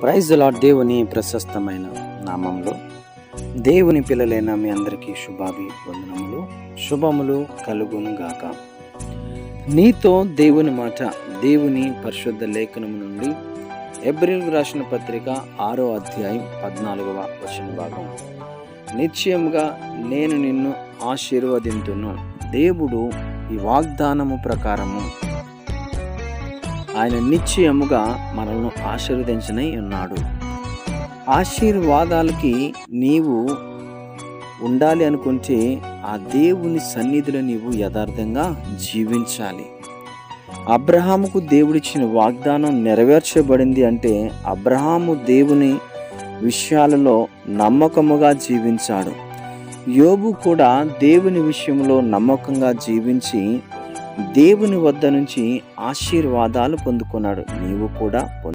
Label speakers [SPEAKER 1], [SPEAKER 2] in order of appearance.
[SPEAKER 1] Praise the lord. దేవుని ప్రశస్తమైన నామంలో దేవుని పిల్లలైన మీ అందరికీ శుభాభివందనములు, శుభములు కలుగును గాక. నీతో దేవుని మాట. దేవుని పరిశుద్ధ లేఖనము నుండి హెబ్రీయులకు రాసిన పత్రిక 6వ అధ్యాయం 14వ వచన భాగం. నిశ్చయముగా నేను నిన్ను ఆశీర్వదింతును. దేవుడు ఈ వాగ్దానము ప్రకారము ఆయన నిశ్చయముగా మనల్ని ఆశీర్వదించనై ఉన్నాడు. ఆశీర్వాదాలకి నీవు ఉండాలి అనుకుంటే ఆ దేవుని సన్నిధిలో నీవు యథార్థంగా జీవించాలి. అబ్రహాముకు దేవుడిచ్చిన వాగ్దానం నెరవేర్చబడింది అంటే అబ్రహాము దేవుని విషయాలలో నమ్మకముగా జీవించాడు. యోబు కూడా దేవుని విషయంలో నమ్మకంగా జీవించి దేవుని వద్ద నుంచి ఆశీర్వాదాలు పొందుకున్నాడు. నీవు కూడా